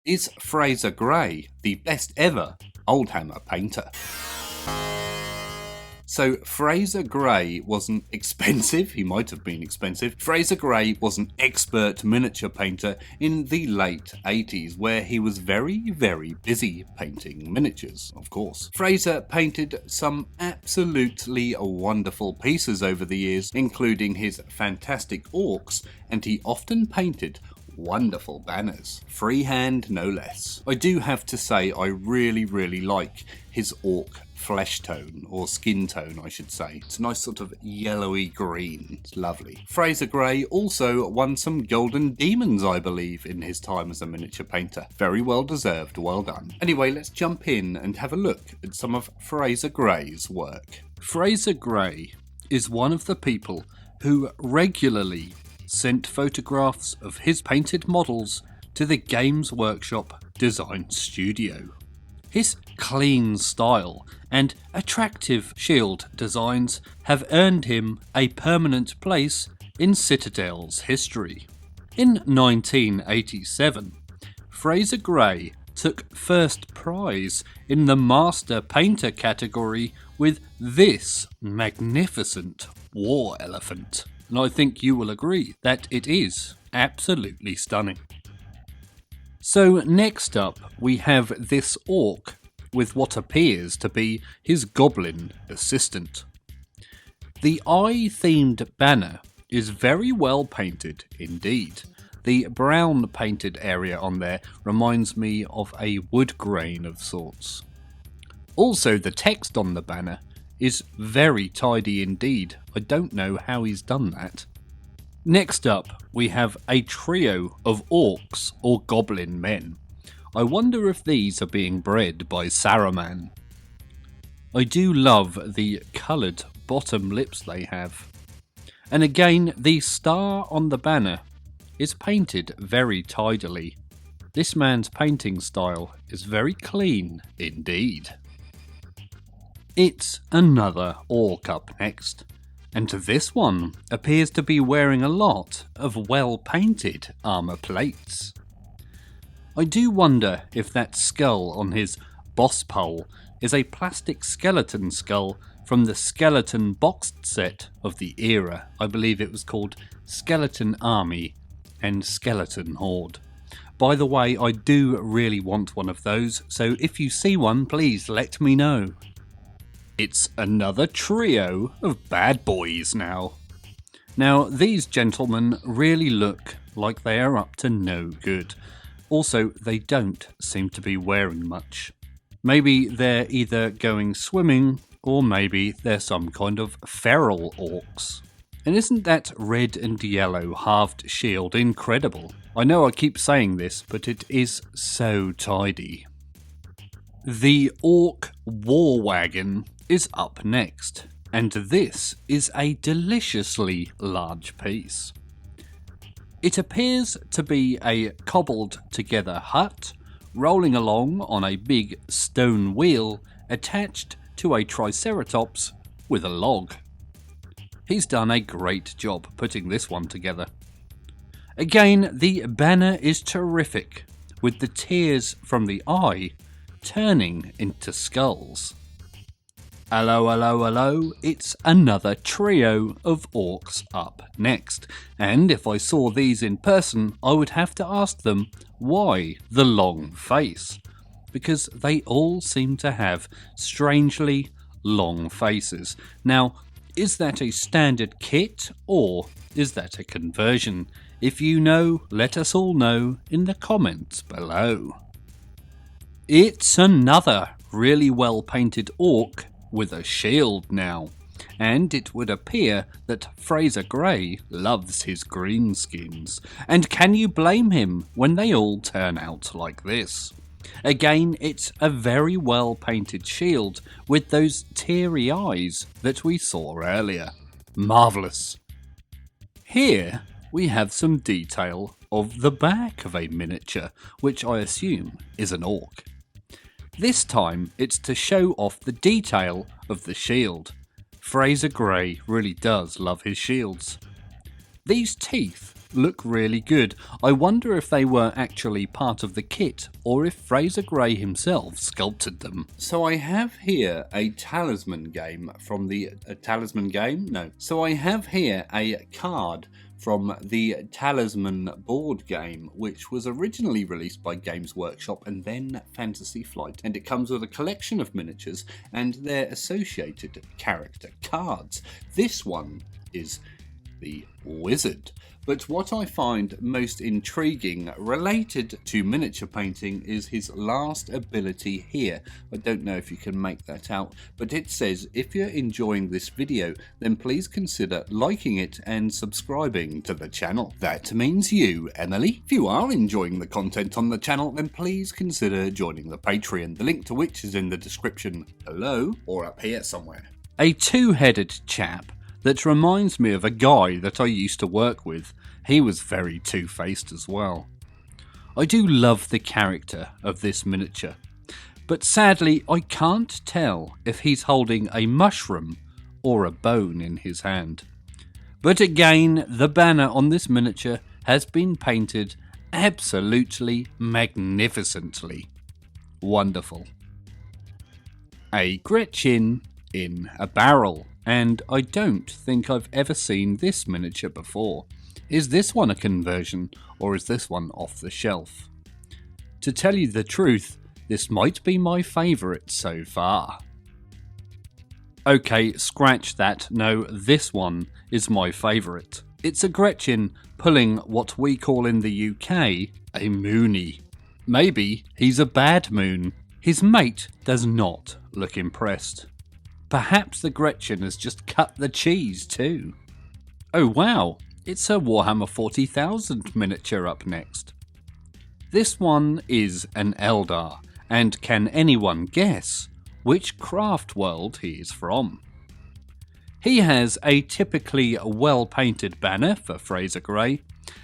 Is Fraser Gray the best ever Oldhammer painter? So Fraser Gray wasn't expensive, he might have been expensive. Fraser Gray was an expert miniature painter in the late 80s, where he was very, very busy painting miniatures, of course. Fraser painted some absolutely wonderful pieces over the years, including his fantastic Orcs, and he often painted wonderful banners. Freehand no less. I do have to say I really like his Orc flesh tone, or skin tone I should say. It's a nice sort of yellowy green. It's lovely. Fraser Gray also won some golden demons, I believe, in his time as a miniature painter. Very well deserved, well done. Anyway, let's jump in and have a look at some of Fraser Gray's work. Fraser Gray is one of the people who regularly sent photographs of his painted models to the Games Workshop design studio. His clean style and attractive shield designs have earned him a permanent place in Citadel's history. In 1987, Fraser Gray took first prize in the Master Painter category with this magnificent war elephant. And I think you will agree that it is absolutely stunning. So next up we have this orc with what appears to be his goblin assistant. The eye-themed banner is very well painted indeed. The brown painted area on there reminds me of a wood grain of sorts. Also, the text on the banner is very tidy indeed. I don't know how he's done that. Next up, we have a trio of orcs or goblin men. I wonder if these are being bred by Saruman. I do love the coloured bottom lips they have. And again, the star on the banner is painted very tidily. This man's painting style is very clean indeed. It's another orc up next, and this one appears to be wearing a lot of well-painted armour plates. I do wonder if that skull on his boss pole is a plastic skeleton skull from the skeleton boxed set of the era. I believe it was called Skeleton Army and Skeleton Horde. By the way, I do really want one of those, so if you see one, please let me know. It's another trio of bad boys now. Now, these gentlemen really look like they are up to no good. Also, they don't seem to be wearing much. Maybe they're either going swimming, or maybe they're some kind of feral orcs. And isn't that red and yellow halved shield incredible? I know I keep saying this, but it is so tidy. The Orc War Wagon is up next, and this is a deliciously large piece. It appears to be a cobbled together hut, rolling along on a big stone wheel attached to a triceratops with a log. He's done a great job putting this one together. Again, the banner is terrific, with the tears from the eye turning into skulls. Hello, hello, hello, it's another trio of orcs up next, and if I saw these in person, I would have to ask them why the long face, because they all seem to have strangely long faces. Now, is that a standard kit, or is that a conversion? If you know, let us all know in the comments below. It's another really well painted orc with a shield now, and it would appear that Fraser Gray loves his greenskins, and can you blame him when they all turn out like this? Again, it's a very well painted shield with those teary eyes that we saw earlier. Marvellous. Here we have some detail of the back of a miniature, which I assume is an orc. This time it's to show off the detail of the shield. Fraser Gray really does love his shields. These teeth look really good. I wonder if they were actually part of the kit, or if Fraser Gray himself sculpted them. So I have here a talisman game from the... talisman game? No. So I have here a card from the Talisman board game, which was originally released by Games Workshop and then Fantasy Flight, and it comes with a collection of miniatures and their associated character cards. This one is the Wizard. But what I find most intriguing related to miniature painting is his last ability here. I don't know if you can make that out, but it says if you're enjoying this video, then please consider liking it and subscribing to the channel. That means you, Emily. If you are enjoying the content on the channel, then please consider joining the Patreon, the link to which is in the description below or up here somewhere. A two-headed chap that reminds me of a guy that I used to work with. He was very two-faced as well. I do love the character of this miniature, but sadly I can't tell if he's holding a mushroom or a bone in his hand. But again, the banner on this miniature has been painted absolutely magnificently. Wonderful. A Gretchen in a barrel. And I don't think I've ever seen this miniature before. Is this one a conversion, or is this one off the shelf? To tell you the truth, this might be my favourite so far. Okay, scratch that. No, this one is my favourite. It's a Gretchen pulling what we call in the UK a moonie. Maybe he's a bad moon. His mate does not look impressed. Perhaps the Gretchen has just cut the cheese too. Oh wow, it's a Warhammer 40,000 miniature up next. This one is an Eldar, and can anyone guess which craft world he is from? He has a typically well-painted banner for Fraser Gray,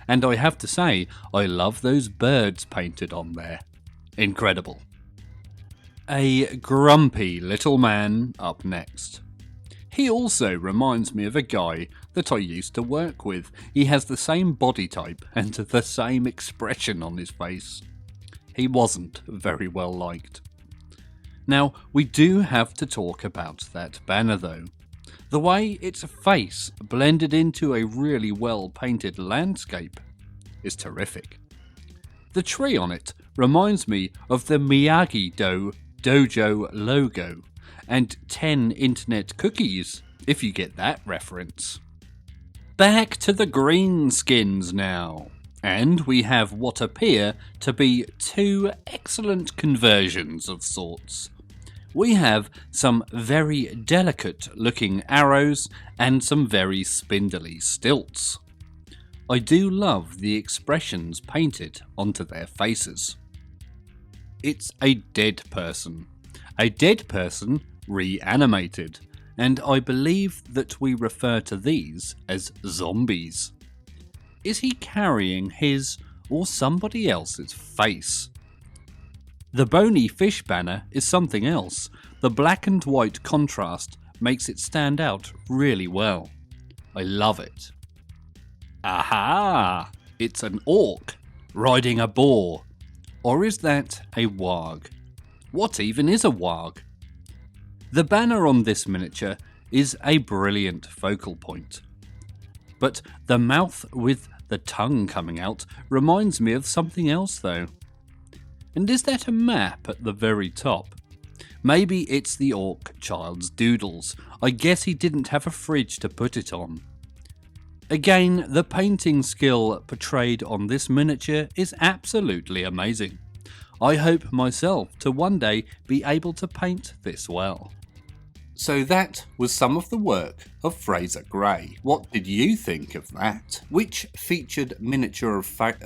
and I have to say, I love those birds painted on there. Incredible. A grumpy little man up next. He also reminds me of a guy that I used to work with. He has the same body type and the same expression on his face. He wasn't very well liked. Now, we do have to talk about that banner though. The way its face blended into a really well painted landscape is terrific. The tree on it reminds me of the Miyagi-Do Dojo logo, and 10 internet cookies, if you get that reference. Back to the Greenskins now, and we have what appear to be two excellent conversions of sorts. We have some very delicate looking arrows and some very spindly stilts. I do love the expressions painted onto their faces. It's a dead person reanimated, and I believe that we refer to these as zombies. Is he carrying his or somebody else's face? The bony fish banner is something else. The black and white contrast makes it stand out really well. I love it. Aha! It's an orc riding a boar. Or is that a warg? What even is a warg? The banner on this miniature is a brilliant focal point. But the mouth with the tongue coming out reminds me of something else though. And is that a map at the very top? Maybe it's the orc child's doodles. I guess he didn't have a fridge to put it on. Again, the painting skill portrayed on this miniature is absolutely amazing. I hope myself to one day be able to paint this well. So that was some of the work of Fraser Gray. What did you think of that? Which featured miniature of phasing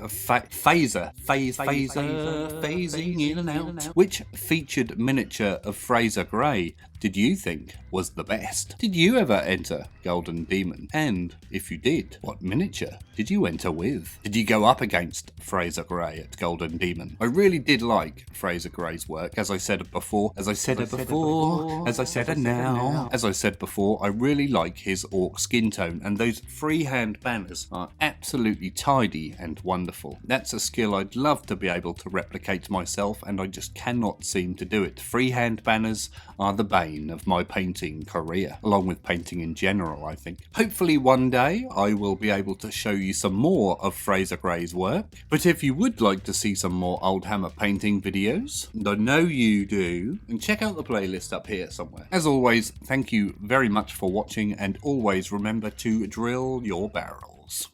in and out? Which featured miniature of Fraser Gray did you think was the best? Did you ever enter Golden Demon? And if you did, what miniature did you enter with? Did you go up against Fraser Gray at Golden Demon? I really did like Fraser Gray's work, as I said it before, I really like his orc skin tone, and those freehand banners are absolutely tidy and wonderful. That's a skill I'd love to be able to replicate myself, and I just cannot seem to do it. Freehand banners are the bane of my painting career, along with painting in general, I think. Hopefully one day I will be able to show you some more of Fraser Gray's work, but if you would like to see some more Oldhammer painting videos, and I know you do, and check out the playlist up here somewhere. As always, thank you very much for watching, and always remember to drill your barrels.